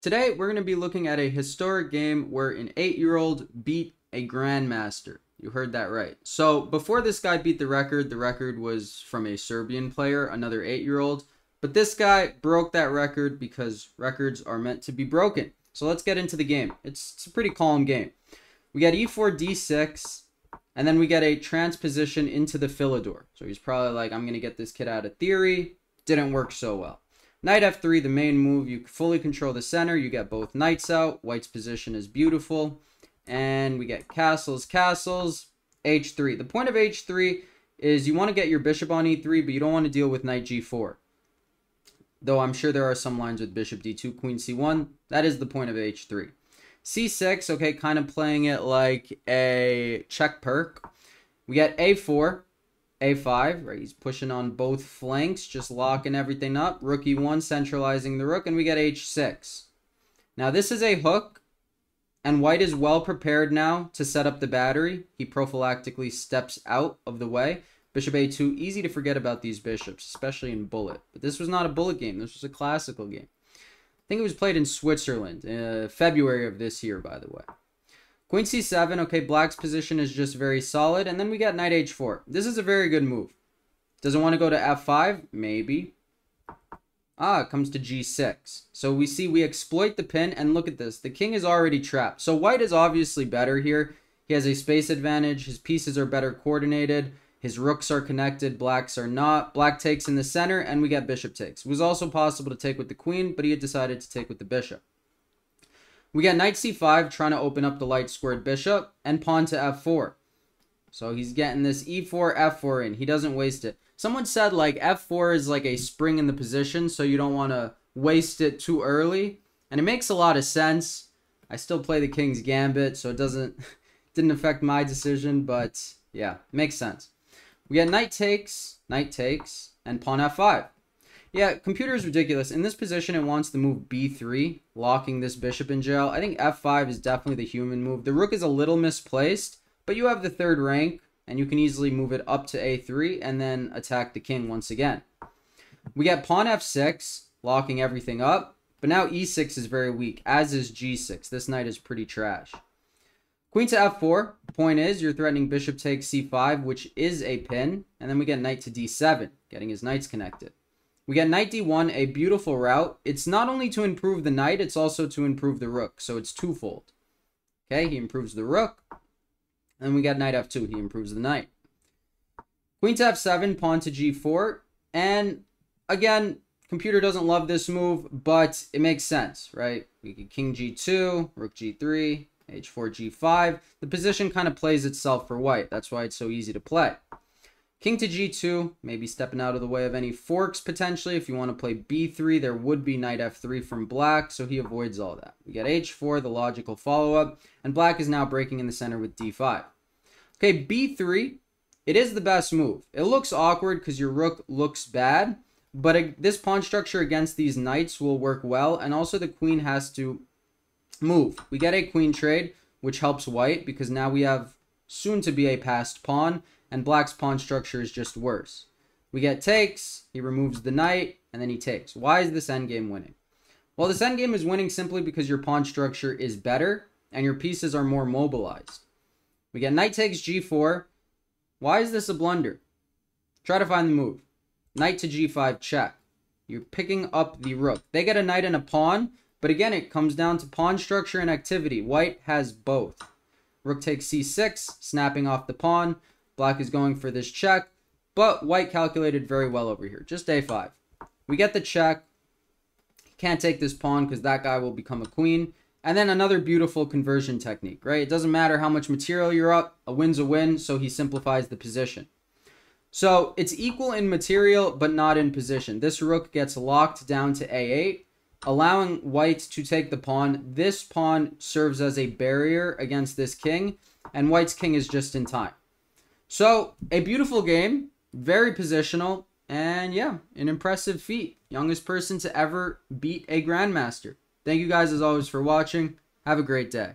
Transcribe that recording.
Today, we're going to be looking at a historic game where an 8-year-old beat a Grandmaster. You heard that right. So, before this guy beat the record was from a Serbian player, another 8-year-old. But this guy broke that record because records are meant to be broken. So, let's get into the game. It's a pretty calm game. We got e4, d6, and then we get a transposition into the Philidor. So, he's probably like, I'm going to get this kid out of theory. Didn't work so well. Knight f3, the main move, you fully control the center. You get both knights out. White's position is beautiful. And we get castles, h3. The point of h3 is you want to get your bishop on e3, but you don't want to deal with knight g4. Though I'm sure there are some lines with bishop d2, queen c1. That is the point of h3. c6, okay, kind of playing it like a check perk. We get a4. a5, right? He's pushing on both flanks, just locking everything up. Rook e1, centralizing the rook, and we get h6. Now, this is a hook, and white is well prepared now to set up the battery. He prophylactically steps out of the way. Bishop a2, easy to forget about these bishops, especially in bullet. But this was not a bullet game. This was a classical game. I think it was played in Switzerland, February of this year, by the way. Queen c7, okay, black's position is just very solid. And then we got knight h4. This is a very good move. Doesn't want to go to f5? Maybe. It comes to g6. So we see we exploit the pin, and look at this. The king is already trapped. So white is obviously better here. He has a space advantage. His pieces are better coordinated. His rooks are connected. Black's are not. Black takes in the center, and we get bishop takes. It was also possible to take with the queen, but he had decided to take with the bishop. We got knight c5, trying to open up the light squared bishop, and pawn to f4. So he's getting this e4, f4 in. He doesn't waste it. Someone said, like, f4 is like a spring in the position, so you don't want to waste it too early. And it makes a lot of sense. I still play the king's gambit, so it didn't affect my decision, but yeah, makes sense. We got knight takes, and pawn f5. Yeah, computer is ridiculous. In this position, it wants to move b3, locking this bishop in jail. I think f5 is definitely the human move. The rook is a little misplaced, but you have the third rank, and you can easily move it up to a3 and then attack the king once again. We get pawn f6, locking everything up, but now e6 is very weak, as is g6. This knight is pretty trash. Queen to f4. The point is, you're threatening bishop takes c5, which is a pin, and then we get knight to d7, getting his knights connected. We get knight d1, a beautiful route. It's not only to improve the knight, it's also to improve the rook. So it's twofold. Okay, he improves the rook. And we got knight f2, he improves the knight. Queen to f7, pawn to g4. And again, computer doesn't love this move, but it makes sense, right? We get king g2, rook g3, h4, g5. The position kind of plays itself for white. That's why it's so easy to play. King to g2, maybe stepping out of the way of any forks potentially. If you want to play b3, there would be knight f3 from black, so he avoids all that. We get h4, the logical follow-up, and black is now breaking in the center with d5. Okay, b3, it is the best move. It looks awkward because your rook looks bad, but this pawn structure against these knights will work well, and also the queen has to move. We get a queen trade, which helps white because now we have soon to be a passed pawn, and black's pawn structure is just worse. We get takes, he removes the knight, and then he takes. Why is this endgame winning? Well, this endgame is winning simply because your pawn structure is better, and your pieces are more mobilized. We get knight takes g4. Why is this a blunder? Try to find the move. Knight to g5 check. You're picking up the rook. They get a knight and a pawn, but again, it comes down to pawn structure and activity. White has both. Rook takes c6, snapping off the pawn. Black is going for this check, but white calculated very well over here. Just a5. We get the check. Can't take this pawn because that guy will become a queen. And then another beautiful conversion technique, right? It doesn't matter how much material you're up. A win's a win, so he simplifies the position. So it's equal in material, but not in position. This rook gets locked down to a8, allowing white to take the pawn. This pawn serves as a barrier against this king, and white's king is just in time. So, a beautiful game, very positional, and yeah, an impressive feat. Youngest person to ever beat a Grandmaster. Thank you guys as always for watching. Have a great day.